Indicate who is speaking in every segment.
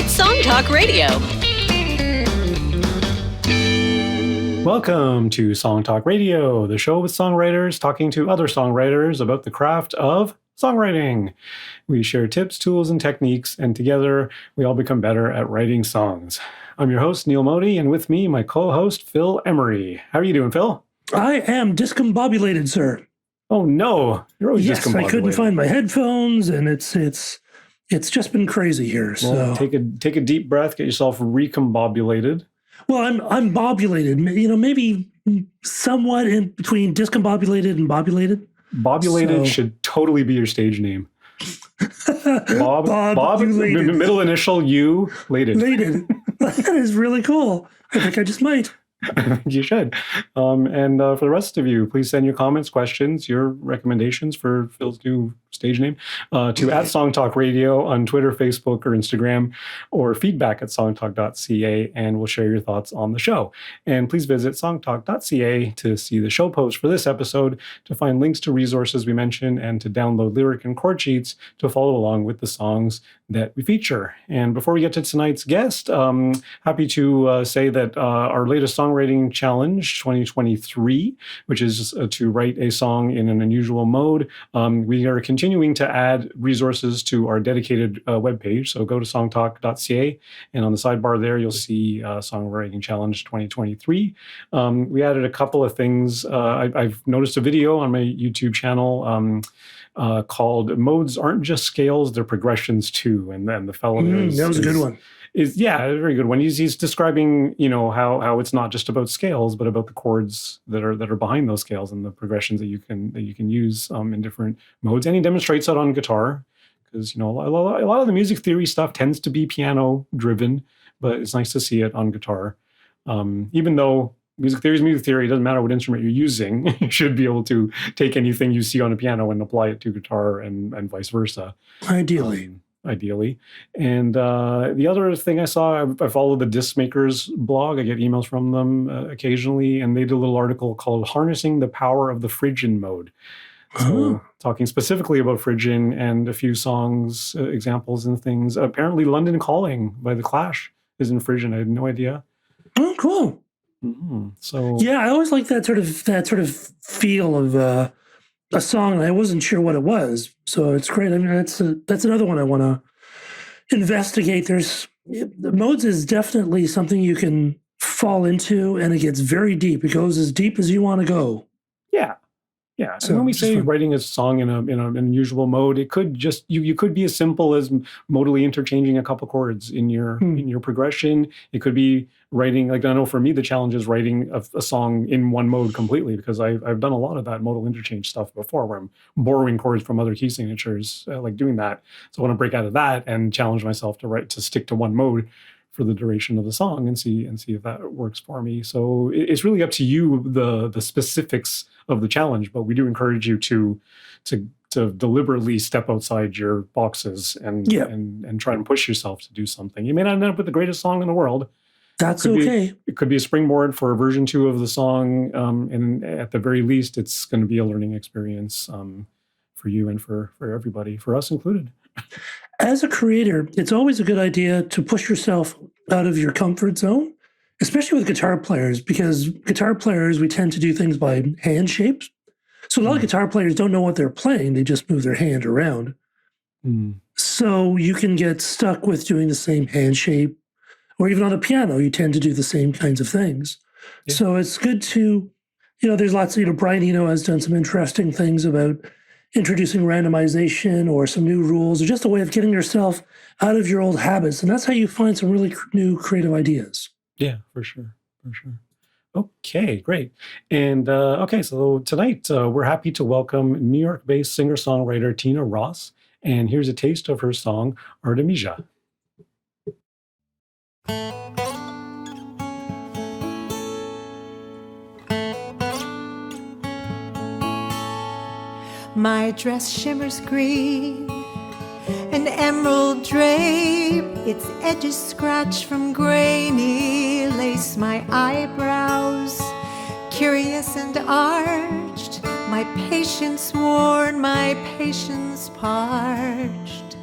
Speaker 1: It's Song Talk Radio.
Speaker 2: Welcome to Song Talk Radio, the show with songwriters talking to other songwriters about the craft of songwriting. We share tips, tools, and techniques, and together we all become better at writing songs. I'm your host, Neil Modi, and with me, my co-host, Phil Emery. How are you doing, Phil?
Speaker 3: I am discombobulated, sir.
Speaker 2: Oh, no. You're always discombobulated.
Speaker 3: I couldn't find my headphones, and it's just been crazy here.
Speaker 2: Well,
Speaker 3: so
Speaker 2: take a deep breath, get yourself recombobulated.
Speaker 3: Well, I'm bobulated, maybe somewhat in between discombobulated and bobulated.
Speaker 2: Bobulated should totally be your stage name. Bob, middle initial U, lated.
Speaker 3: Lated. That is really cool. I think I just might.
Speaker 2: You should. And for the rest of you, please send your comments, questions, your recommendations for Phil's new stage name to @SongTalkRadio on Twitter, Facebook, or Instagram, or feedback @songtalk.ca, and we'll share your thoughts on the show. And please visit songtalk.ca to see the show post for this episode, to find links to resources we mentioned, and to download lyric and chord sheets to follow along with the songs that we feature. And before we get to tonight's guest, happy to say that our latest songwriting challenge 2023, which is to write a song in an unusual mode, we are continuing to add resources to our dedicated webpage. So go to songtalk.ca, and on the sidebar there, you'll see Songwriting Challenge 2023. We added a couple of things. I've noticed a video on my YouTube channel called "Modes Aren't Just Scales, They're Progressions Too," and then the fellow
Speaker 3: that was a good one.
Speaker 2: A very good one. He's describing, how it's not just about scales, but about the chords that are behind those scales and the progressions that you can use in different modes. And he demonstrates that on guitar, because a lot of the music theory stuff tends to be piano driven, but it's nice to see it on guitar. Even though music theory is music theory, it doesn't matter what instrument you're using. You should be able to take anything you see on a piano and apply it to guitar, and vice versa. Ideally. And the other thing I saw, I follow the Disc Makers blog. I get emails from them occasionally, and they did a little article called "Harnessing the Power of the Phrygian Mode." So talking specifically about Phrygian and a few songs, examples and things. Apparently London Calling by The Clash is in Phrygian. I had no idea.
Speaker 3: Oh, cool.
Speaker 2: Mm-hmm. So
Speaker 3: yeah, I always like that sort of feel of a song, and I wasn't sure what it was. So it's great. I mean, that's another one I want to investigate. The modes is definitely something you can fall into, and it gets very deep. It goes as deep as you want to go.
Speaker 2: Yeah.
Speaker 3: So
Speaker 2: and when we say writing a song in an unusual mode, it could just you could be as simple as modally interchanging a couple chords in your progression. It could be writing, like, I know for me the challenge is writing a song in one mode completely, because I've done a lot of that modal interchange stuff before, where I'm borrowing chords from other key signatures, like doing that. So I want to break out of that and challenge myself to stick to one mode for the duration of the song and see if that works for me. So it's really up to you, the specifics of the challenge, but we do encourage you to deliberately step outside your boxes and try and push yourself to do something. You may not end up with the greatest song in the world.
Speaker 3: That's okay.
Speaker 2: It could be a springboard for version 2 of the song, and at the very least, it's going to be a learning experience for you and for everybody, for us included.
Speaker 3: As a creator, it's always a good idea to push yourself out of your comfort zone, especially with guitar players, because guitar players, we tend to do things by hand shapes. So a lot of guitar players don't know what they're playing. They just move their hand around. So you can get stuck with doing the same hand shape, or even on a piano, you tend to do the same kinds of things. Yeah. So it's good to, there's lots of, Brian Eno has done some interesting things about introducing randomization or some new rules, or just a way of getting yourself out of your old habits. And that's how you find some really new creative ideas.
Speaker 2: Yeah, for sure. Okay, great. And so tonight we're happy to welcome New York-based singer-songwriter Tina Ross. And here's a taste of her song, Artemisia.
Speaker 4: My dress shimmers green, an emerald drape, its edges scratched from grainy lace. My eyebrows, curious and arched, my patience worn, my patience parched.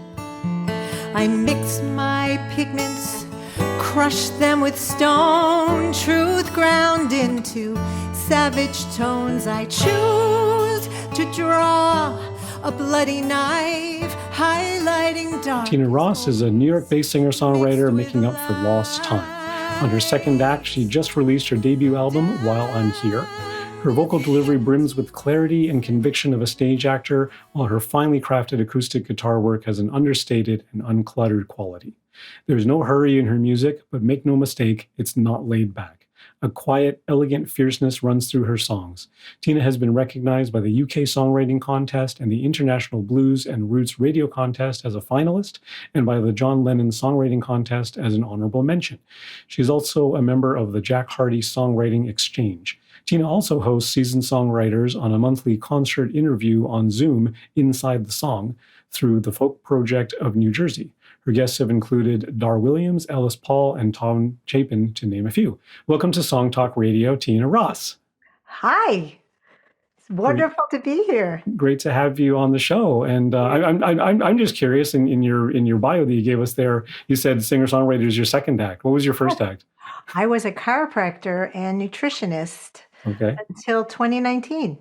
Speaker 4: I mix my pigments, crush them with stone, truth ground into savage tones. I choose to draw a bloody knife, highlighting dark.
Speaker 2: Tina Ross is a New York-based singer-songwriter making up for lost time. On her second act, she just released her debut album, While I'm Here. Her vocal delivery brims with clarity and conviction of a stage actor, while her finely crafted acoustic guitar work has an understated and uncluttered quality. There's no hurry in her music, but make no mistake, it's not laid back. A quiet, elegant fierceness runs through her songs. Tina has been recognized by the UK Songwriting Contest and the International Blues and Roots Radio Contest as a finalist, and by the John Lennon Songwriting Contest as an honorable mention. She's also a member of the Jack Hardy Songwriting Exchange. Tina also hosts seasoned songwriters on a monthly concert interview on Zoom, Inside the Song, through the Folk Project of New Jersey. Her guests have included Dar Williams, Ellis Paul, and Tom Chapin, to name a few. Welcome to Song Talk Radio, Tina Ross.
Speaker 4: Hi. It's wonderful to be here.
Speaker 2: Great to have you on the show. And I'm just curious, in your bio that you gave us there, you said singer-songwriter is your second act. What was your first act?
Speaker 4: I was a chiropractor and nutritionist until 2019,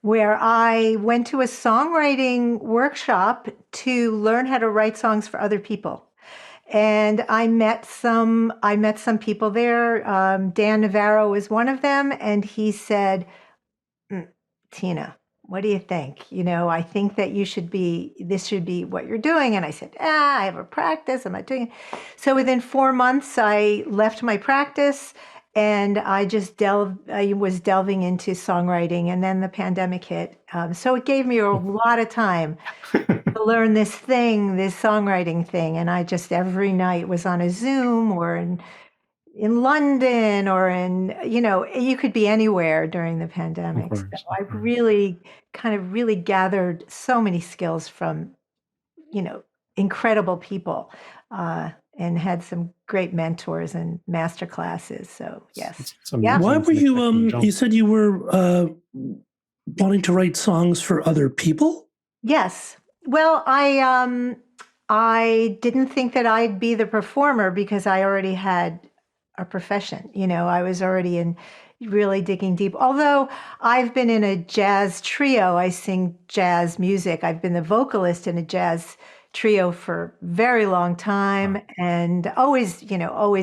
Speaker 4: where I went to a songwriting workshop to learn how to write songs for other people. And I met some people there. Dan Navarro was one of them. And he said, Tina, what do you think? I think that this should be what you're doing. And I said, I have a practice. I'm not doing it. So within 4 months, I left my practice and I was delving into songwriting, and then the pandemic hit. So it gave me a lot of time to learn this songwriting thing. And I just every night was on a Zoom or in London or you could be anywhere during the pandemic. So I really gathered so many skills from, incredible people. And had some great mentors and master classes. So yes.
Speaker 3: Yeah. Why were you, you said you were wanting to write songs for other people?
Speaker 4: Yes. Well, I didn't think that I'd be the performer because I already had a profession. I was already really digging deep. Although I've been in a jazz trio, I sing jazz music. I've been the vocalist in a jazz trio for a very long time, and always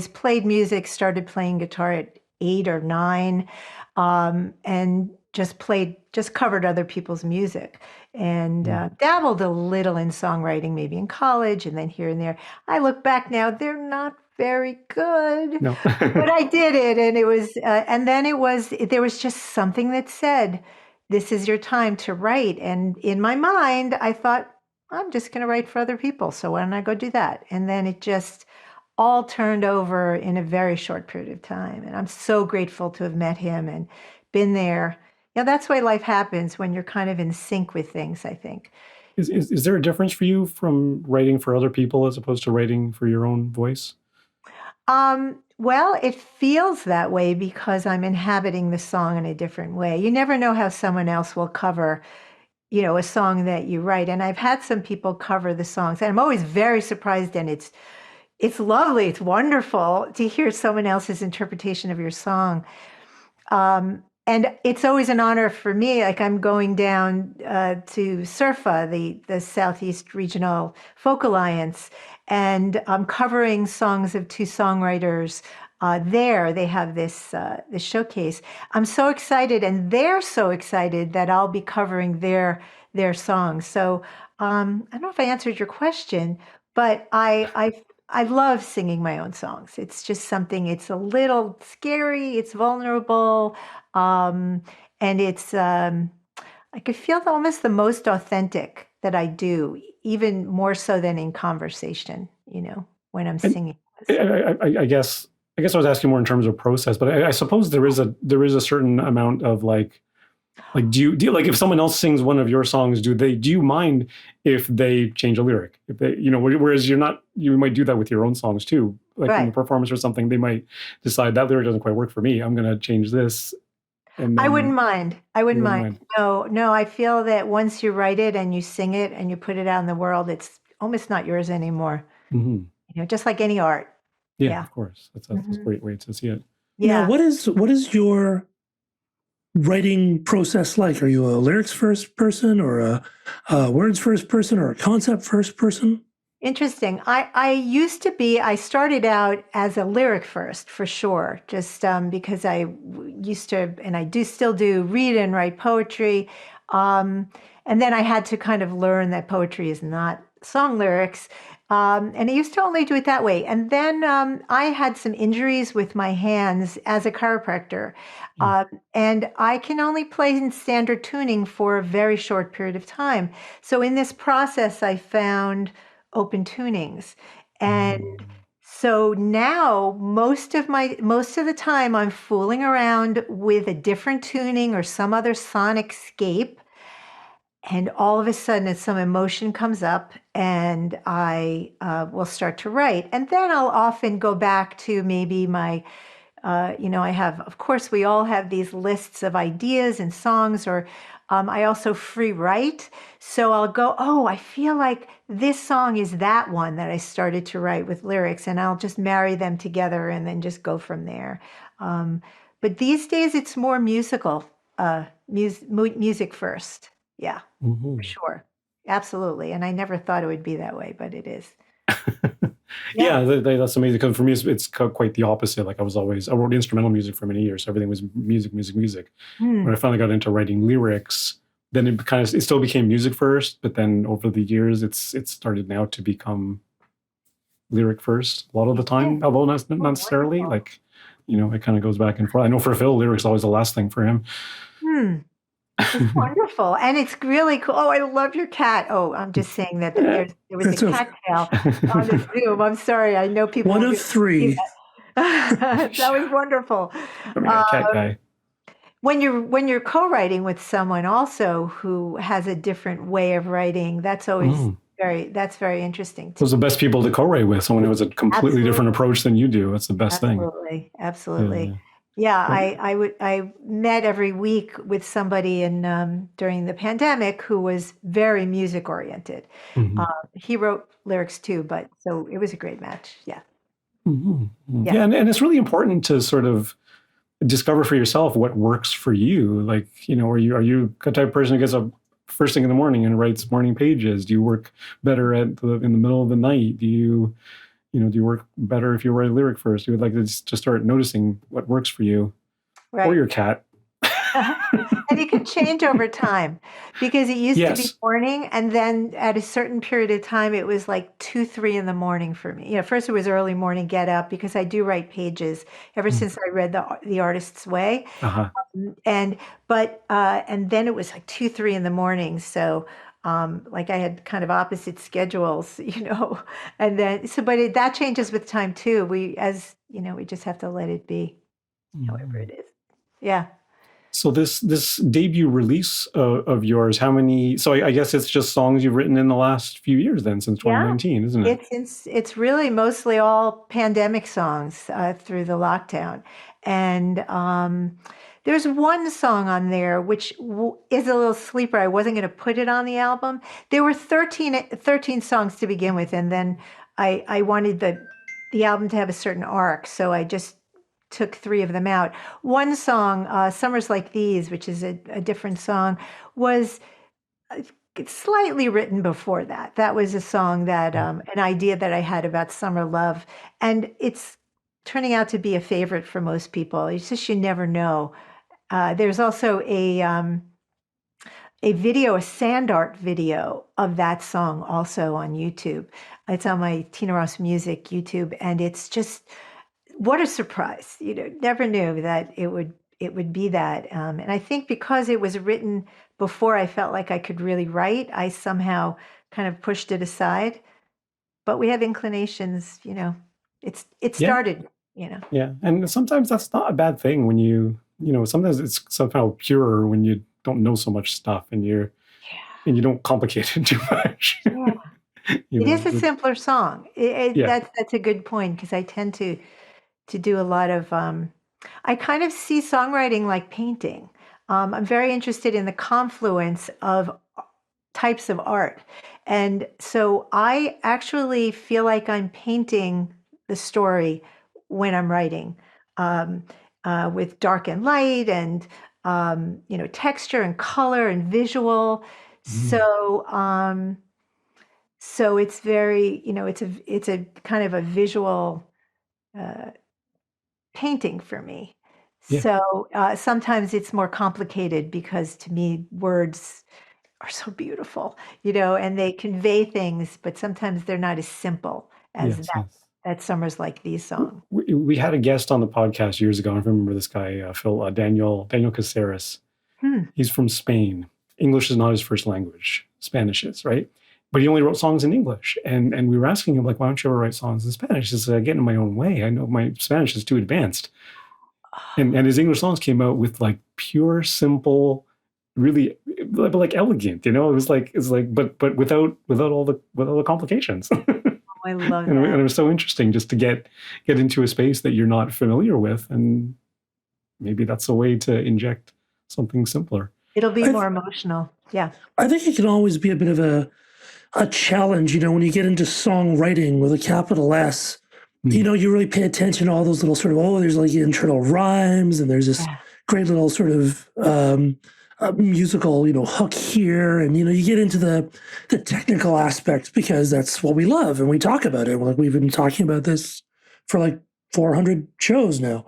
Speaker 4: played music, started playing guitar at 8 or 9, and just covered other people's music, and dabbled a little in songwriting, maybe in college, and then here and there. I look back now, they're not very good,
Speaker 2: no.
Speaker 4: But I did it, and it was, and then there was just something that said, this is your time to write, and in my mind, I thought, I'm just going to write for other people. So why don't I go do that? And then it just all turned over in a very short period of time. And I'm so grateful to have met him and been there. That's why life happens when you're kind of in sync with things, I think.
Speaker 2: Is there a difference for you from writing for other people as opposed to writing for your own voice?
Speaker 4: Well, it feels that way because I'm inhabiting the song in a different way. You never know how someone else will cover a song that you write. And I've had some people cover the songs, and I'm always very surprised, and it's lovely. It's wonderful to hear someone else's interpretation of your song. And it's always an honor for me. Like I'm going down to SURFA, the Southeast Regional Folk Alliance, and I'm covering songs of two songwriters. There they have this showcase. I'm so excited, and they're so excited that I'll be covering their songs. So I don't know if I answered your question, but I love singing my own songs. It's just something. It's a little scary. It's vulnerable, and it's I could feel almost the most authentic that I do, even more so than in conversation. When I'm singing.
Speaker 2: I guess I was asking more in terms of process, but I suppose there is a certain amount of like do you like if someone else sings one of your songs, do you mind if they change a lyric? If they, whereas you might do that with your own songs too. Like in a performance or something, they might decide that lyric doesn't quite work for me. I'm going to change this. And
Speaker 4: I wouldn't mind. No, I feel that once you write it and you sing it and you put it out in the world, it's almost not yours anymore.
Speaker 2: Mm-hmm.
Speaker 4: Just like any art.
Speaker 2: Yeah,
Speaker 4: Yeah.
Speaker 2: of course. That's a great way to see it.
Speaker 3: Now,
Speaker 4: Yeah.
Speaker 3: what is your writing process like? Are you a lyrics first person, or a words first person, or a concept first person?
Speaker 4: Interesting. I started out as a lyric first, for sure, just because used to, and I do still do, read and write poetry. And then I had to kind of learn that poetry is not song lyrics. And I used to only do it that way. And then I had some injuries with my hands as a chiropractor. And I can only play in standard tuning for a very short period of time. So in this process, I found open tunings. And so now most of the time I'm fooling around with a different tuning or some other sonic scape. And all of a sudden, some emotion comes up, and I will start to write. And then I'll often go back to maybe my, I have, of course, we all have these lists of ideas and songs, or I also free write. So I'll go, oh, I feel like this song is that one that I started to write with lyrics, and I'll just marry them together and then just go from there. But these days, it's more musical, music first. Yeah, for sure. Absolutely. And I never thought it would be that way, but it is.
Speaker 2: Yeah, that's amazing. Because for me, it's quite the opposite. Like I wrote instrumental music for many years. So everything was music. When I finally got into writing lyrics, then it still became music first. But then over the years, it's started now to become lyric first a lot of the time. Although not necessarily. Like, it kind of goes back and forth. I know for Phil, lyrics is always the last thing for him.
Speaker 4: It's wonderful. And it's really cool. Oh, I love your cat. Oh, I'm just saying that there was a cat tail on the Zoom. I'm sorry. I know people.
Speaker 3: One of three.
Speaker 4: That was wonderful.
Speaker 2: I'm a cat guy.
Speaker 4: When you're co-writing with someone also who has a different way of writing, that's always very interesting.
Speaker 2: Those are the best people to co-write with. Someone who has a completely different approach than you do. That's the best thing.
Speaker 4: Absolutely. Yeah, I met every week with somebody during the pandemic who was very music oriented. He wrote lyrics too, but so it was a great match. Yeah.
Speaker 2: Yeah, and it's really important to sort of discover for yourself what works for you. Like, are you the type of person who gets up first thing in the morning and writes morning pages? Do you work better in the middle of the night? Do you work better if you write a lyric first? You would like to just start noticing what works for you or your cat.
Speaker 4: And it can change over time because it used to be morning. And then at a certain period of time, it was like 2, 3 in the morning for me. First it was early morning get up because I do write pages ever since I read The Artist's Way. And then it was like 2, 3 in the morning. So like I had kind of opposite schedules, and then, but that changes with time too. We just have to let it be, however it is. Yeah.
Speaker 2: So this debut release of yours, how many? So I guess it's just songs you've written in the last few years, then, since 2019, isn't it?
Speaker 4: It's really mostly all pandemic songs through the lockdown, and there's one song on there which is a little sleeper. I wasn't going to put it on the album. There were 13 songs to begin with, and then I wanted the album to have a certain arc, so I just took 3 of them out. One song, Summers Like These, which is a different song, was slightly written before that. That was a song that, an idea that I had about summer love. And it's turning out to be a favorite for most people. It's just, you never know. There's also a video, a sand art video of that song also on YouTube. It's on my Tina Ross Music YouTube. And it's just, what a surprise. Never knew that it would be that. And I think because it was written before I felt like I could really write, I somehow kind of pushed it aside. But we have inclinations, it started,
Speaker 2: Yeah. And sometimes that's not a bad thing when sometimes it's somehow purer when you don't know so much stuff and you don't complicate it too much.
Speaker 4: It is a simpler song. That's a good point because I tend to do a lot of, I kind of see songwriting like painting. I'm very interested in the confluence of types of art. And so I actually feel like I'm painting the story when I'm writing, with dark and light and, texture and color and visual. So, so it's very, it's a kind of a visual uh, painting for me.
Speaker 2: Yeah.
Speaker 4: So sometimes it's more complicated because to me, words are so beautiful, and they convey things, but sometimes they're not as simple as
Speaker 2: Yes,
Speaker 4: that.
Speaker 2: yes.
Speaker 4: That Summers Like These song.
Speaker 2: We had a guest on the podcast years ago. I remember this guy, Phil, Daniel Caceres. He's from Spain. English is not his first language. Spanish is, right? But he only wrote songs in English. And we were asking him, like, why don't you ever write songs in Spanish? He said, I get in my own way. I know my Spanish is too advanced. And his English songs came out with like pure, simple, really like elegant, It was like but without all the complications.
Speaker 4: I love
Speaker 2: and
Speaker 4: that.
Speaker 2: it was so interesting just to get into a space that you're not familiar with, and maybe that's a way to inject something simpler.
Speaker 4: It'll be more emotional. Yeah.
Speaker 3: I think it can always be a bit of a challenge, when you get into songwriting with a capital S. You really pay attention to all those little sort of, there's like internal rhymes, and there's this great little sort of musical, hook here. And, you get into the technical aspects because that's what we love and we talk about it. Like we've been talking about this for like 400 shows now.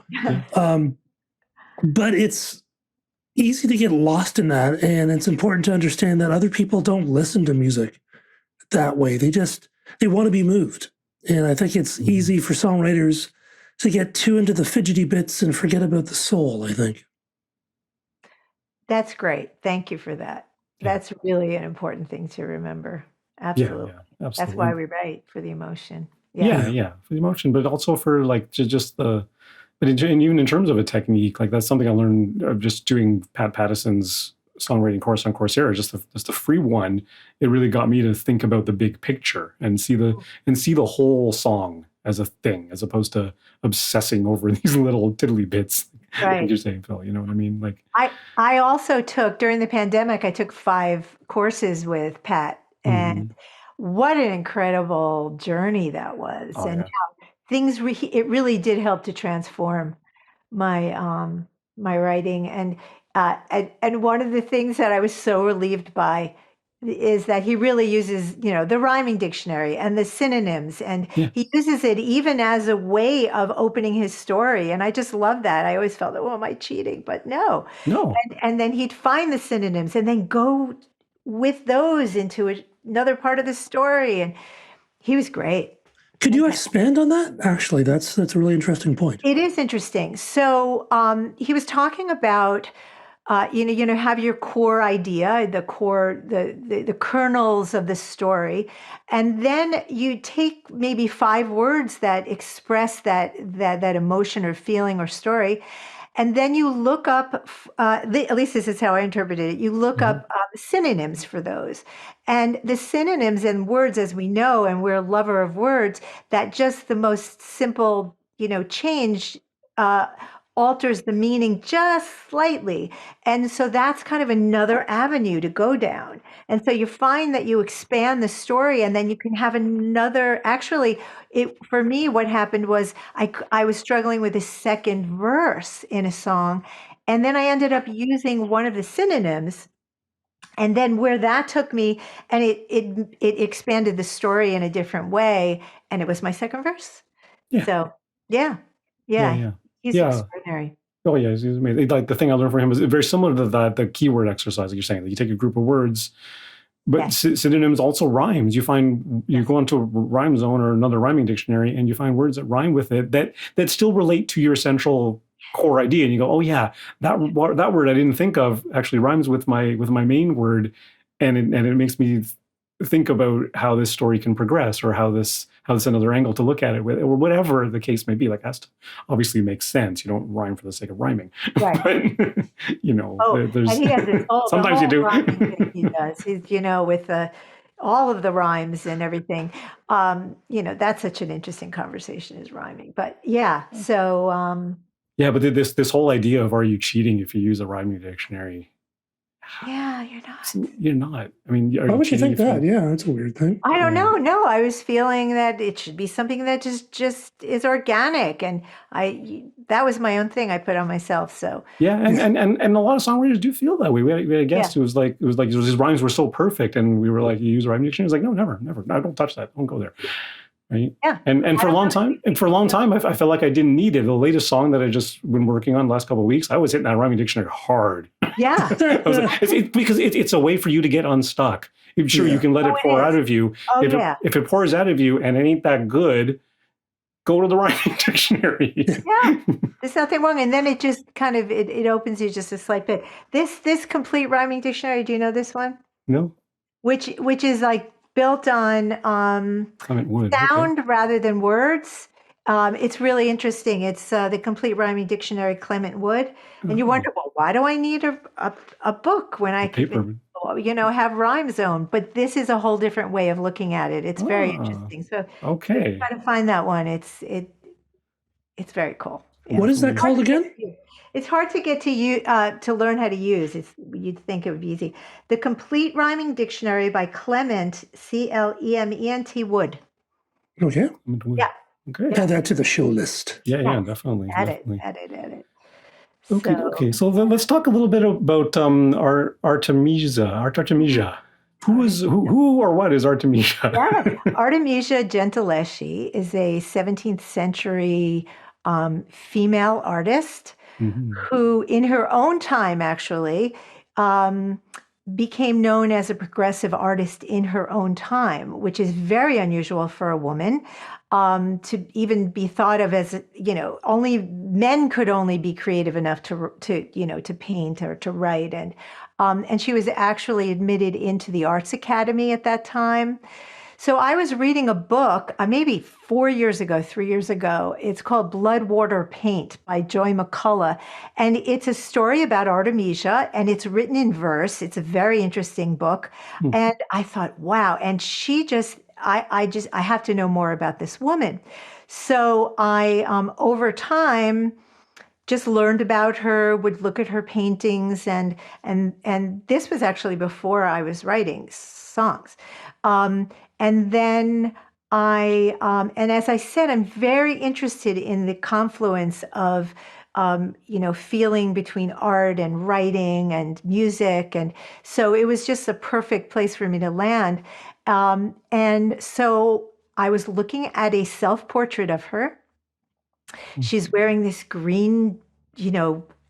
Speaker 3: But it's easy to get lost in that. And it's important to understand that other people don't listen to music that way. They want to be moved. And I think it's easy for songwriters to get too into the fidgety bits and forget about the soul, I think.
Speaker 4: That's great. Thank you for that.
Speaker 2: Yeah.
Speaker 4: That's really an important thing to remember. Absolutely.
Speaker 2: Yeah, absolutely.
Speaker 4: That's why we write, for the emotion.
Speaker 2: Yeah, for the emotion, but also for like just the, and even in terms of a technique, like that's something I learned of just doing Pat Pattison's songwriting course on Coursera, just the free one. It really got me to think about the big picture and see the whole song as a thing, as opposed to obsessing over these little tiddly bits.
Speaker 4: Right.
Speaker 2: Like you're saying, Phil, you know what I mean? Like
Speaker 4: I also took, during the pandemic, I took 5 courses with Pat, and what an incredible journey that was. And how things it really did help to transform my my writing. And one of the things that I was so relieved by is that he really uses, the rhyming dictionary and the synonyms, and he uses it even as a way of opening his story. And I just love that. I always felt, am I cheating? But no. And then he'd find the synonyms and then go with those into another part of the story. And he was great.
Speaker 3: Could you expand on that? Actually, that's a really interesting point.
Speaker 4: It is interesting. So he was talking about, have your core idea, the kernels of the story, and then you take maybe 5 words that express that emotion or feeling or story, and then you look up, at least this is how I interpreted it, you look up synonyms for those. And the synonyms and words, as we know, and we're a lover of words, that just the most simple, change alters the meaning just slightly. And so that's kind of another avenue to go down. And so you find that you expand the story, and then you can have another, actually, for me, what happened was I was struggling with a second verse in a song. And then I ended up using one of the synonyms. And then where that took me, and it expanded the story in a different way. And it was my second verse.
Speaker 2: Yeah.
Speaker 4: So, yeah. He's extraordinary.
Speaker 2: Oh yeah, he's amazing. Like the thing I learned from him is very similar to the keyword exercise that you're saying. That you take a group of words, but synonyms also rhymes. You go into a rhyme zone or another rhyming dictionary, and you find words that rhyme with it that still relate to your central core idea. And you go, oh yeah, that word I didn't think of actually rhymes with my main word, and it makes me think about how this story can progress, or how this another angle to look at it with, or whatever the case may be. Like, has to obviously make sense. You don't rhyme for the sake of rhyming, right? But, there's
Speaker 4: and he has this whole,
Speaker 2: sometimes you do.
Speaker 4: Thing he does. He's with all of the rhymes and everything. That's such an interesting conversation, is rhyming. But so
Speaker 2: but this whole idea of, are you cheating if you use a rhyming dictionary,
Speaker 4: Yeah, you're not.
Speaker 2: You're not. I mean, are
Speaker 3: Why
Speaker 2: you
Speaker 3: would you
Speaker 2: cheating
Speaker 3: think that? Yeah, that's a weird thing.
Speaker 4: I don't
Speaker 2: Yeah.
Speaker 4: know. No, I was feeling that it should be something that just is organic, and that was my own thing I put on myself. So
Speaker 2: Yeah, and a lot of songwriters do feel that way. We had a guest
Speaker 4: yeah,
Speaker 2: who was like, his rhymes were so perfect, and we were like, you use a rhyme dictionary? He's like, no, never, never, no, don't touch that, don't go there, right?
Speaker 4: yeah.
Speaker 2: And
Speaker 4: I
Speaker 2: for a
Speaker 4: don't
Speaker 2: long
Speaker 4: know.
Speaker 2: time, I felt like I didn't need it. The latest song that I just been working on the last couple of weeks, I was hitting that rhyming dictionary hard.
Speaker 4: Yeah.
Speaker 2: I was like, because it's a way for you to get unstuck. Sure, you can let
Speaker 4: Oh,
Speaker 2: it
Speaker 4: it
Speaker 2: pour
Speaker 4: is.
Speaker 2: out of you.
Speaker 4: Oh, yeah.
Speaker 2: If it pours out of you and it ain't that good, go to the rhyming dictionary.
Speaker 4: Yeah. There's nothing wrong. And then it just kind of it opens you just a slight bit. This complete rhyming dictionary, do you know this one?
Speaker 2: No,
Speaker 4: Which is like built on
Speaker 2: Clement Wood. Okay.
Speaker 4: sound rather than words. It's really interesting. It's the Complete Rhyming Dictionary, Clement Wood. And you wonder, well, why do I need a book when I
Speaker 2: Paper.
Speaker 4: can, have Rhyme Zone? But this is a whole different way of looking at it. It's very interesting. So
Speaker 2: Okay.
Speaker 4: try to find that one. It's very cool. Yeah.
Speaker 3: What is that called again?
Speaker 4: It's hard to get to learn how to use. You'd think it would be easy. The Complete Rhyming Dictionary by Clement, Clement Wood.
Speaker 3: Okay.
Speaker 4: Yeah.
Speaker 2: Okay.
Speaker 3: Add that to the show list.
Speaker 2: Yeah, definitely.
Speaker 4: Add
Speaker 2: definitely.
Speaker 4: it.
Speaker 2: Okay, okay. So let's talk a little bit about Artemisia. Who or what is Artemisia?
Speaker 4: Yeah. Artemisia Gentileschi is a 17th century female artist who, in her own time, actually, became known as a progressive artist in her own time, which is very unusual for a woman. To even be thought of as, only men could only be creative enough to paint or to write. And she was actually admitted into the Arts Academy at that time. So I was reading a book maybe 3 years ago. It's called Blood, Water, Paint by Joy McCullough. And it's a story about Artemisia, and it's written in verse. It's a very interesting book. And I thought, wow. And she I have to know more about this woman. So I, over time, just learned about her, would look at her paintings, and this was actually before I was writing songs. And then and as I said, I'm very interested in the confluence of, feeling between art and writing and music. And so it was just a perfect place for me to land. And so I was looking at a self-portrait of her. She's wearing this green,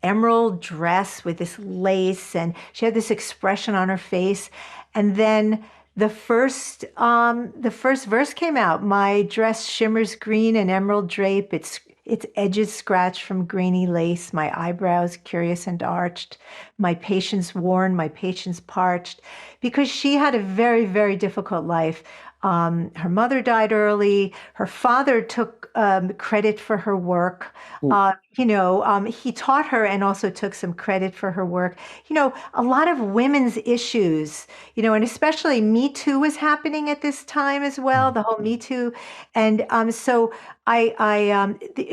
Speaker 4: emerald dress with this lace, and she had this expression on her face. And then the first verse came out. My dress shimmers green and emerald drape. Its edges scratched from grainy lace. My eyebrows curious and arched. My patience worn, my patience parched. Because she had a very, very difficult life. Her mother died early. Her father took credit for her work. He taught her and also took some credit for her work. A lot of women's issues, and especially Me Too was happening at this time as well, the whole Me Too. And so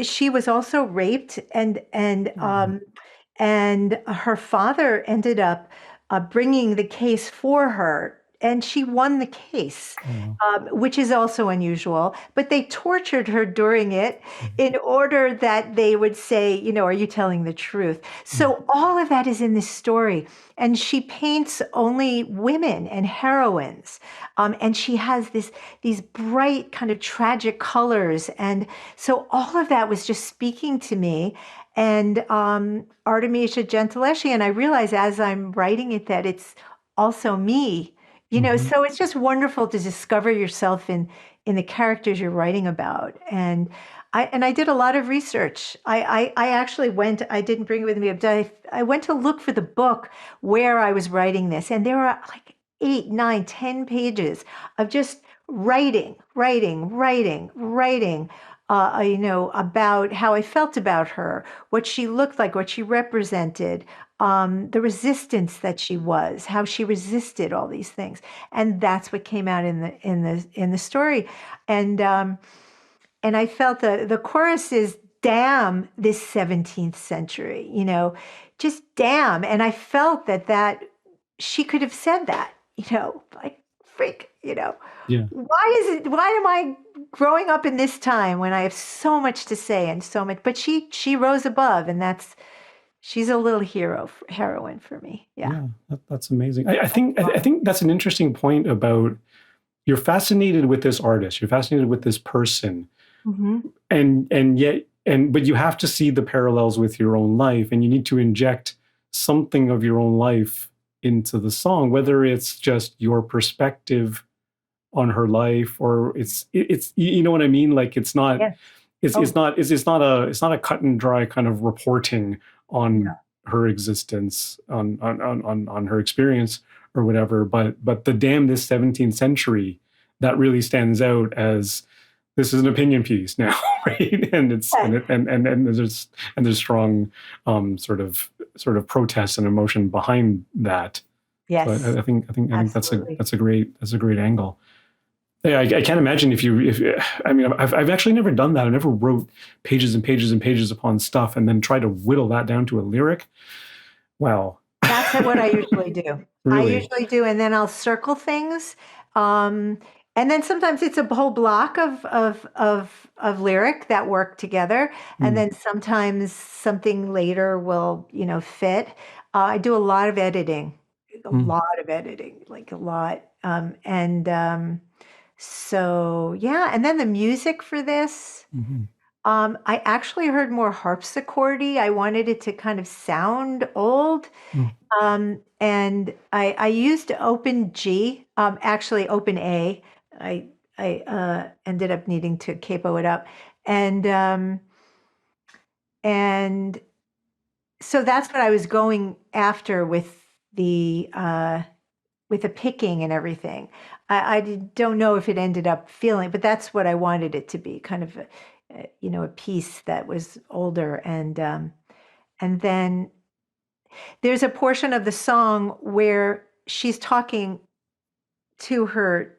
Speaker 4: she was also raped, and her father ended up bringing the case for her. And she won the case, which is also unusual. But they tortured her during it in order that they would say, are you telling the truth? So all of that is in this story. And she paints only women and heroines. And she has these bright kind of tragic colors. And so all of that was just speaking to me. And Artemisia Gentileschi, and I realize as I'm writing it that it's also me. So it's just wonderful to discover yourself in the characters you're writing about. And I did a lot of research. I actually went, I didn't bring it with me, but I went to look for the book where I was writing this. And there were like 8, 9, 10 pages of just writing, about how I felt about her, what she looked like, what she represented, the resistance that she was, how she resisted all these things, and that's what came out in the story, and I felt the chorus is damn this 17th century, just damn, and I felt that she could have said that, like freak,
Speaker 2: Yeah.
Speaker 4: why am I growing up in this time when I have so much to say and so much, but she rose above, and she's a little heroine for me. Yeah.
Speaker 2: That's amazing. I think that's an interesting point about, you're fascinated with this artist, you're fascinated with this person, but you have to see the parallels with your own life, and you need to inject something of your own life into the song, whether it's just your perspective on her life, or it's you know what I mean? Like, it's not, it's not a cut and dry kind of reporting on her existence, on her experience or whatever, but the damn this 17th century, that really stands out as, this is an opinion piece now, right? And it's and there's strong sort of protest and emotion behind that.
Speaker 4: Yes.
Speaker 2: So I think that's a great angle. Yeah, I can't imagine if I mean, I've actually never done that. I never wrote pages and pages and pages upon stuff and then tried to whittle that down to a lyric. Wow.
Speaker 4: That's what I usually do.
Speaker 2: Really?
Speaker 4: I usually do, and then I'll circle things. And then sometimes it's a whole block of lyric that work together. And then sometimes something later will, fit. I do a lot of editing, like a lot. So yeah, and then the music for this, I actually heard more harpsichordy. I wanted it to kind of sound old. And I used open G, actually open A. I ended up needing to capo it up. And so that's what I was going after with the picking and everything. I don't know if it ended up feeling, but that's what I wanted it to be, kind of a piece that was older. And then there's a portion of the song where she's talking to her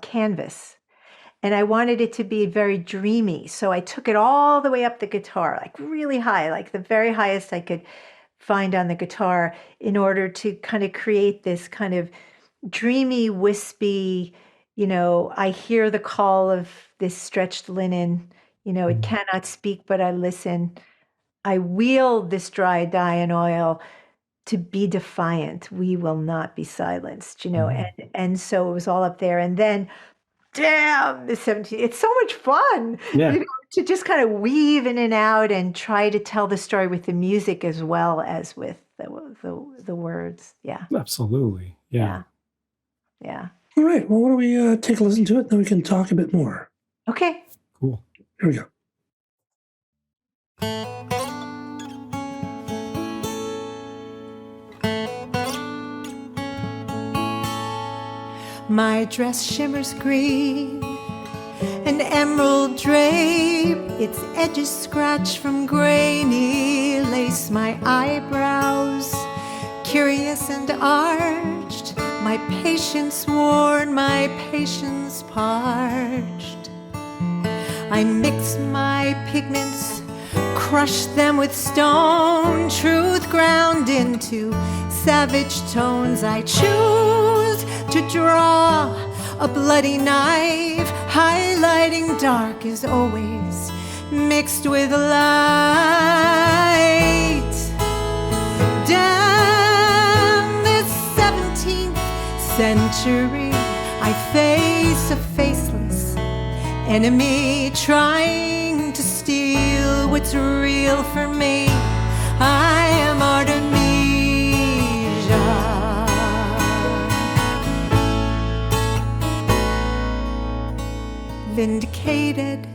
Speaker 4: canvas, and I wanted it to be very dreamy. So I took it all the way up the guitar, like really high, like the very highest I could find on the guitar, in order to kind of create this kind of dreamy, wispy, I hear the call of this stretched linen, it cannot speak, but I listen. I wield this dry dye and oil to be defiant. We will not be silenced, and so it was all up there. And then, damn, the 17, it's so much fun, to just kind of weave in and out and try to tell the story with the music as well as with the words. Yeah.
Speaker 2: Absolutely. Yeah.
Speaker 3: All right. Well, why don't we take a listen to it, then we can talk a bit more.
Speaker 4: Okay.
Speaker 3: Cool. Here we go.
Speaker 4: My dress shimmers green, an emerald drape, its edges scratch from grainy lace. My eyebrows, curious and arched, my patience worn, my patience parched. I mix my pigments, crush them with stone, truth ground into savage tones. I choose to draw a bloody knife, highlighting dark as always, mixed with light. Damn this 17th century, I face a faceless enemy trying to steal what's real for me. I am Artemisia. Vindicated,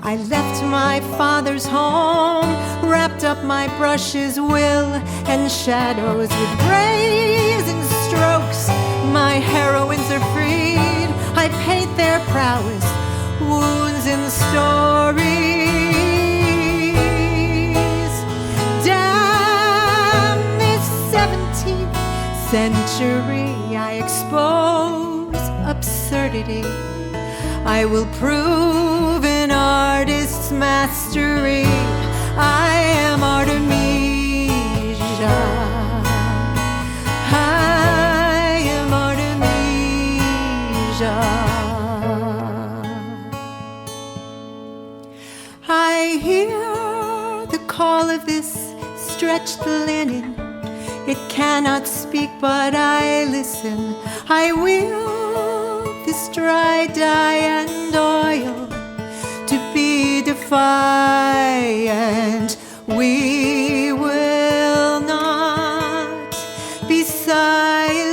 Speaker 4: I left my father's home, wrapped up my brushes, will and shadows with brazen strokes. My heroines are freed, I paint their prowess, wounds and stories. Damn this 17th century, I expose absurdity. I will prove an artist's mastery. I am Artemisia. I hear the call of this stretched linen. It cannot speak, but I listen. I wield this dry dye and oil to be defiant. We will not be silenced.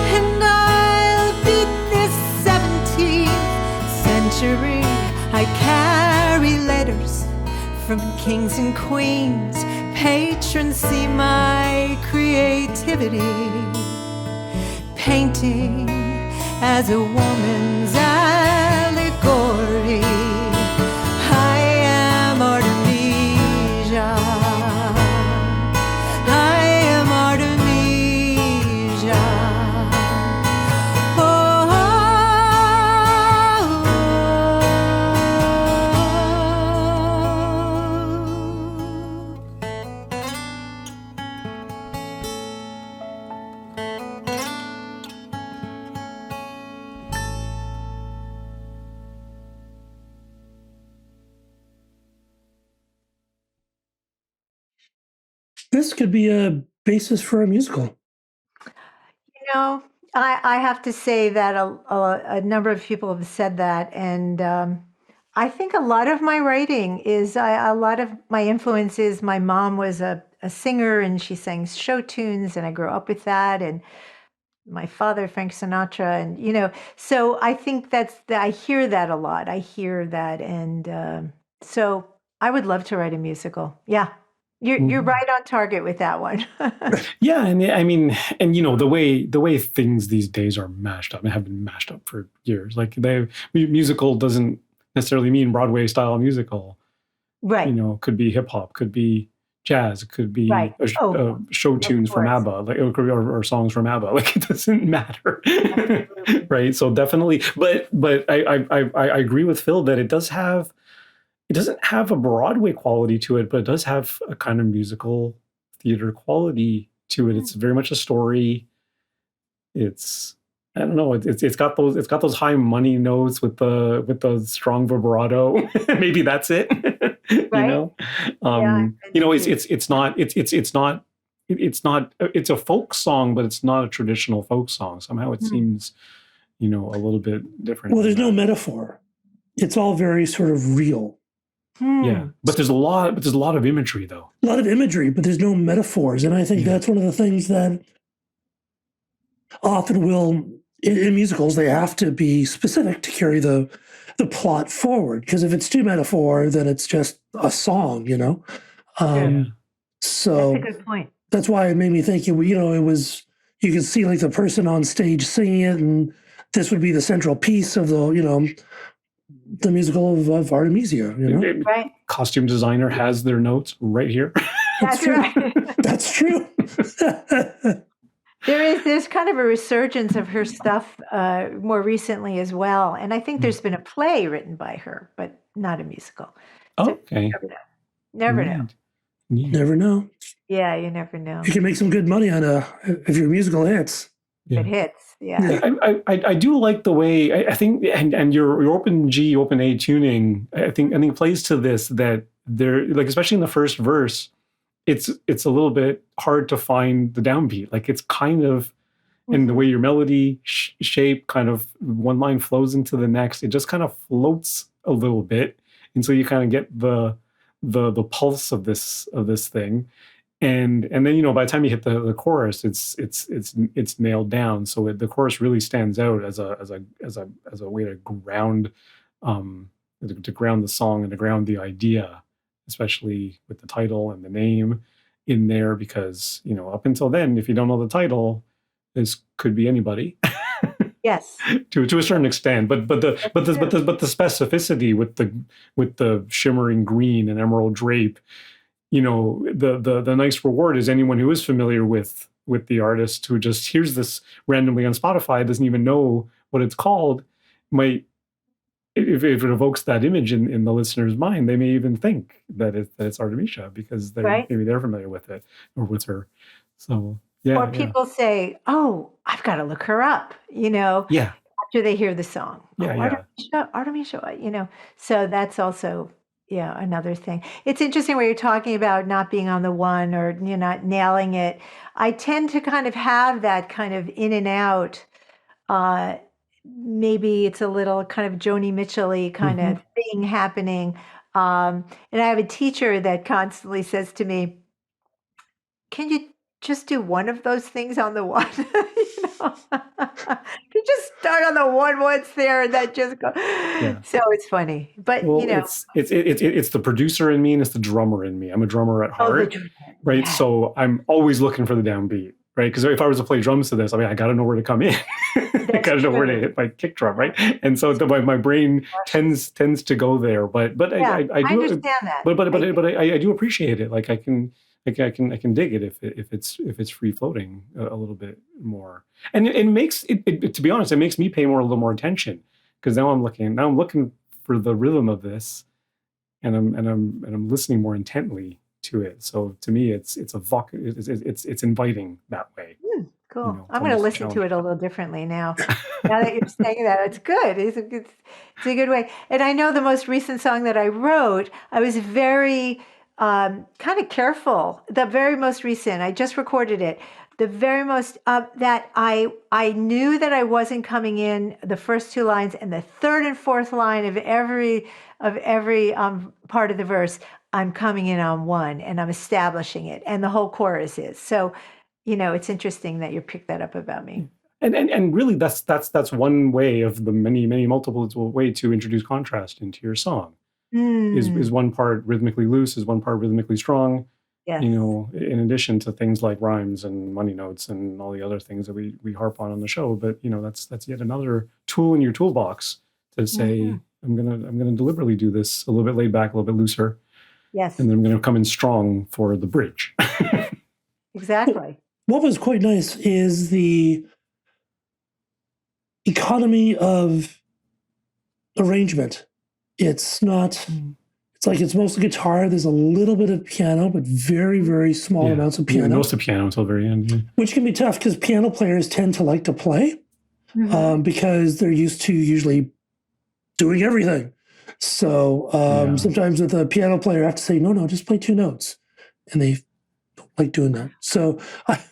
Speaker 4: And I'll beat this 17th century. I carry letters from kings and queens. Patrons see my creativity, painting as a woman's allegory. I am Artemisia. I am Artemisia.
Speaker 3: This could be a basis for a musical.
Speaker 4: You know, I have to say that a number of people have said that, and I think a lot of my writing is a lot of my influence is my mom was a singer and she sang show tunes, and I grew up with that, and my father, Frank Sinatra, and so I think I hear that a lot. I hear that, and so I would love to write a musical. Yeah. You're right on target with that one.
Speaker 2: Yeah, and I mean, and the way things these days are mashed up and have been mashed up for years. Like musical doesn't necessarily mean Broadway style musical.
Speaker 4: Right.
Speaker 2: Could be hip hop, could be jazz, could be
Speaker 4: Right.
Speaker 2: show tunes from ABBA, like or songs from ABBA. Like it doesn't matter, right? So definitely, but I agree with Phil that it doesn't have a Broadway quality to it, but it does have a kind of musical theater quality to it. It's very much a story. It's I don't know. It's got those high money notes with the strong vibrato. Maybe that's it.
Speaker 4: Right.
Speaker 2: It's a folk song, but it's not a traditional folk song. Somehow it seems, a little bit different.
Speaker 3: Well, there's no metaphor. It's all very sort of real.
Speaker 2: Yeah, but there's a lot of imagery, though.
Speaker 3: A lot of imagery, but there's no metaphors, and I think that's one of the things that often will in musicals they have to be specific to carry the plot forward. Because if it's too metaphor, then it's just a song, So
Speaker 4: that's a good point.
Speaker 3: That's why it made me think. It was you could see like the person on stage singing it, and this would be the central piece of the musical of Artemisia,
Speaker 4: Right.
Speaker 2: Costume designer has their notes right here.
Speaker 4: That's right.
Speaker 3: That's true.
Speaker 4: There's kind of a resurgence of her stuff more recently as well, and I think there's been a play written by her, but not a musical. So
Speaker 2: Okay.
Speaker 4: Never know.
Speaker 3: Never know.
Speaker 4: Yeah, you never know.
Speaker 3: You can make some good money on if your musical hits.
Speaker 4: It hits. Yeah.
Speaker 2: I do like the way I think, and your open G, open A tuning. I think plays to this that there, like especially in the first verse, it's a little bit hard to find the downbeat. Like it's kind of in the way your melody shape kind of one line flows into the next. It just kind of floats a little bit, and so you kind of get the pulse of this thing. And then by the time you hit the chorus, it's nailed down. So the chorus really stands out as a way to ground the song and to ground the idea, especially with the title and the name in there. Because up until then, if you don't know the title, this could be anybody.
Speaker 4: Yes.
Speaker 2: to a certain extent, but the specificity with the shimmering green and emerald drape. The nice reward is anyone who is familiar with the artist who just hears this randomly on Spotify, doesn't even know what it's called, might, if it evokes that image in the listener's mind, they may even think that it's Artemisia because maybe they're familiar with it or with her. So Yeah.
Speaker 4: Or people say, "Oh, I've got to look her up,"
Speaker 2: Yeah.
Speaker 4: after they hear the song.
Speaker 2: Yeah.
Speaker 4: Oh,
Speaker 2: Yeah.
Speaker 4: Artemisia. So that's also, yeah, another thing. It's interesting where you're talking about not being on the one or you're not nailing it. I tend to kind of have that kind of in and out. Uh, Maybe it's a little kind of Joni Mitchell-y kind
Speaker 2: Hmm.
Speaker 4: of thing happening. And I have a teacher that constantly says to me, "Can you just do one of those things on the one?" You just start on the one once there and then just go.
Speaker 2: Yeah.
Speaker 4: So it's funny, but
Speaker 2: Well, it's the producer in me and it's the drummer in me. I'm a drummer at
Speaker 4: oh, the
Speaker 2: heart,
Speaker 4: drummer,
Speaker 2: right?
Speaker 4: yeah,
Speaker 2: So I'm always looking for the downbeat, right? Because if I was to play drums to this, I mean, I got to know where to come in. I
Speaker 4: that's
Speaker 2: got to know where to
Speaker 4: true.
Speaker 2: hit my kick drum, right? And so my brain tends to go there. But
Speaker 4: Yeah,
Speaker 2: I
Speaker 4: I
Speaker 2: do
Speaker 4: understand that.
Speaker 2: I do appreciate it. Like I can dig it if it's free floating a little bit more. And it makes it to be honest, it makes me pay a little more attention because now I'm looking for the rhythm of this, and I'm listening more intently to it. So to me, it's it's inviting that way.
Speaker 4: Cool.
Speaker 2: It's
Speaker 4: I'm going to
Speaker 2: almost a
Speaker 4: listen to
Speaker 2: challenge.
Speaker 4: it a little differently now. Now that you're saying that, it's good. It's a good way. And I know the most recent song that I wrote, I was very kind of careful. The very most recent, I just recorded it. The very most that I knew that I wasn't coming in the first two lines and the third and fourth line of every part of the verse. I'm coming in on one and I'm establishing it, and the whole chorus is so. It's interesting that you picked that up about me.
Speaker 2: And really, that's one way of the many multiple way to introduce contrast into your song. Is
Speaker 4: Mm,
Speaker 2: one part rhythmically loose, is one part rhythmically strong.
Speaker 4: yes.
Speaker 2: In addition to things like rhymes and money notes and all the other things that we harp on the show. But that's yet another tool in your toolbox to say,
Speaker 4: Mhm.
Speaker 2: I'm gonna deliberately do this a little bit laid back, a little bit looser,
Speaker 4: Yes,
Speaker 2: and then I'm gonna come in strong for the bridge.
Speaker 4: exactly.
Speaker 3: What was quite nice is the economy of arrangement. It's not, it's like it's mostly guitar. There's a little bit of piano, but very, very small amounts of piano.
Speaker 2: Most of piano until the very end. Yeah.
Speaker 3: Which can be tough because piano players tend to like to play because they're used to usually doing everything. So sometimes with a piano player, I have to say, no, just play two notes. And they don't like doing that. So I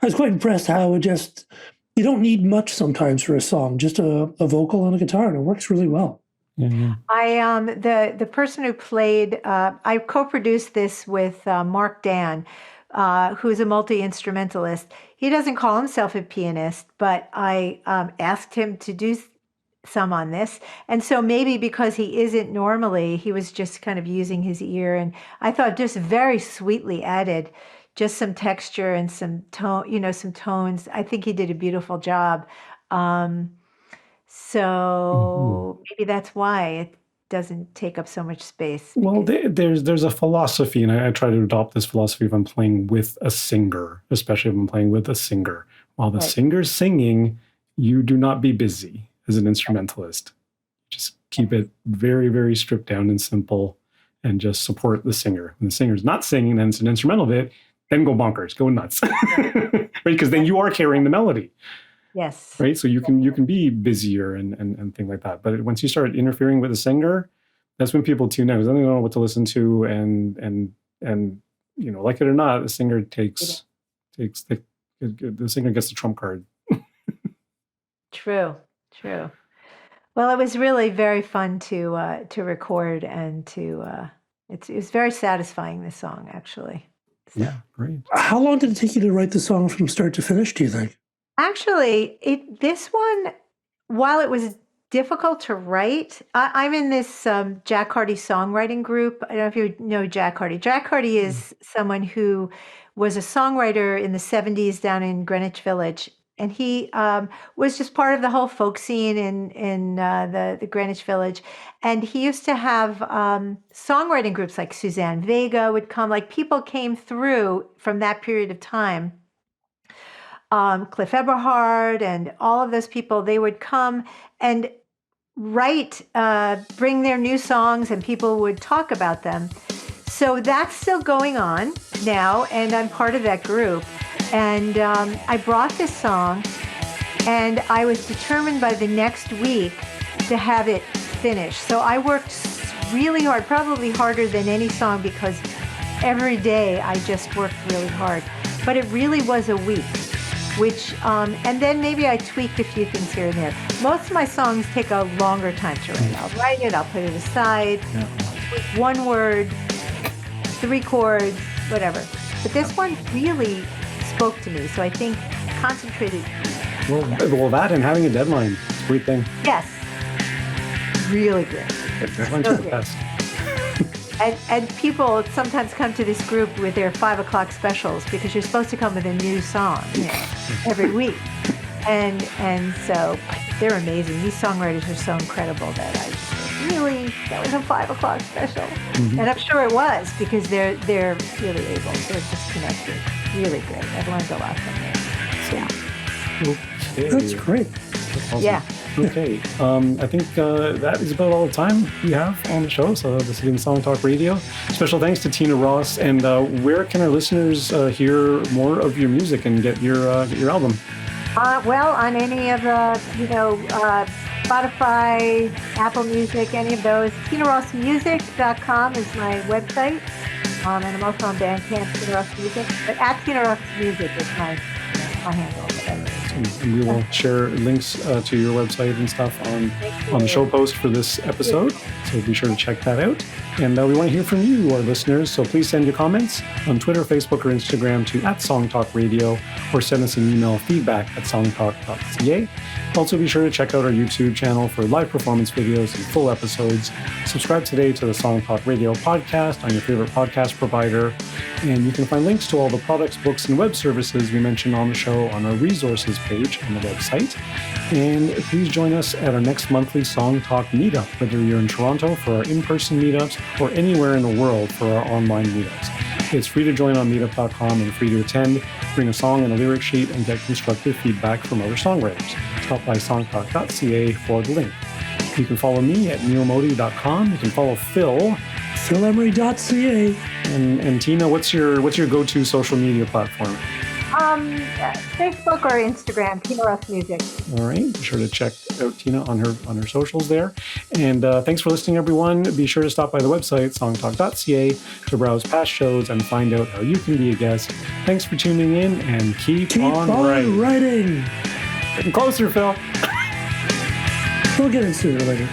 Speaker 3: was quite impressed how you don't need much sometimes for a song, just a vocal and a guitar, and it works really well.
Speaker 2: Yeah.
Speaker 4: The person who played, I co-produced this with Mark Dan, who's a multi-instrumentalist. He doesn't call himself a pianist, but I asked him to do some on this. And so maybe because he isn't normally, he was just kind of using his ear. And I thought just very sweetly added just some texture and some tone, some tones. I think he did a beautiful job. So maybe that's why it doesn't take up so much space.
Speaker 2: Well, there's a philosophy, and I try to adopt this philosophy if I'm playing with a singer, especially if I'm playing with a singer. While the singer's singing, you do not be busy as an instrumentalist. Just keep it very, very stripped down and simple, and just support the singer. When the singer's not singing, then it's an instrumental bit, then go bonkers, go nuts. Right? Because then you are carrying the melody.
Speaker 4: Yes.
Speaker 2: Right. So you can be busier and things like that. But once you start interfering with the singer, that's when people tune out because then they don't know what to listen to. And like it or not, the singer takes the singer gets the trump card.
Speaker 4: True. Well, it was really very fun to record and it was very satisfying, this song, actually.
Speaker 2: Yeah, great.
Speaker 3: How long did it take you to write the song from start to finish, do you think?
Speaker 4: Actually, this one, while it was difficult to write, I'm in this Jack Hardy songwriting group. I don't know if you know Jack Hardy. Jack Hardy is someone who was a songwriter in the 70s down in Greenwich Village. And he was just part of the whole folk scene in the Greenwich Village. And he used to have songwriting groups like Suzanne Vega would come, like people came through from that period of time. Cliff Eberhard and all of those people, they would come and bring their new songs and people would talk about them. So that's still going on now, and I'm part of that group. And I brought this song, and I was determined by the next week to have it finished. So I worked really hard, probably harder than any song, because every day I just worked really hard. But it really was a week, which, and then maybe I tweaked a few things here and there. Most of my songs take a longer time to write. I'll write it, I'll put it aside, one word, 3 chords, whatever. But this one really spoke to me, so I think concentrated.
Speaker 2: Well, that and having a deadline, it's a great thing.
Speaker 4: Yes, really great.
Speaker 2: Deadlines are the best.
Speaker 4: And people sometimes come to this group with their 5 o'clock specials, because you're supposed to come with a new song every week. And so they're amazing. These songwriters are so incredible that I just think, really, that was a 5 o'clock special. Mm-hmm. And I'm sure it was, because they're really able. They're just connected. Really great. I've learned a lot from them.
Speaker 2: Okay.
Speaker 3: That's great.
Speaker 2: That's awesome.
Speaker 4: Yeah.
Speaker 2: Okay. I think that is about all the time we have on the show. So this has been Song Talk Radio. Special thanks to Tina Ross. And where can our listeners hear more of your music and get your album?
Speaker 4: Well, on any of the, Spotify, Apple Music, any of those. TinaRossMusic.com is my website. And I'm also on Bandcamp, Tina Ross Music. But at Tina Ross Music is my handle.
Speaker 2: And we will share links to your website and stuff on the show post for this episode. So be sure to check that out. And we want to hear from you, our listeners. So please send your comments on Twitter, Facebook, or Instagram to @SongTalkRadio, or send us an email, feedback@songtalk.ca. Also, be sure to check out our YouTube channel for live performance videos and full episodes. Subscribe today to the Song Talk Radio podcast on your favorite podcast provider. And you can find links to all the products, books, and web services we mentioned on the show on our resources page on the website. And please join us at our next monthly Song Talk meetup, whether you're in Toronto for our in-person meetups or anywhere in the world for our online meetups. It's free to join on meetup.com and free to attend. Bring a song and a lyric sheet and get constructive feedback from other songwriters. Stop by songtalk.ca for the link. You can follow me at neomodi.com. You can follow Phil.
Speaker 3: PhilEmery.ca.
Speaker 2: And Tina, what's your go-to social media platform?
Speaker 4: Facebook or Instagram, Tina Ross Music.
Speaker 2: All right, be sure to check out Tina on her socials there. And thanks for listening, everyone. Be sure to stop by the website, songtalk.ca, to browse past shows and find out how you can be a guest. Thanks for tuning in, and keep on writing.
Speaker 3: Writing.
Speaker 2: Getting closer, Phil.
Speaker 3: We'll get into it later.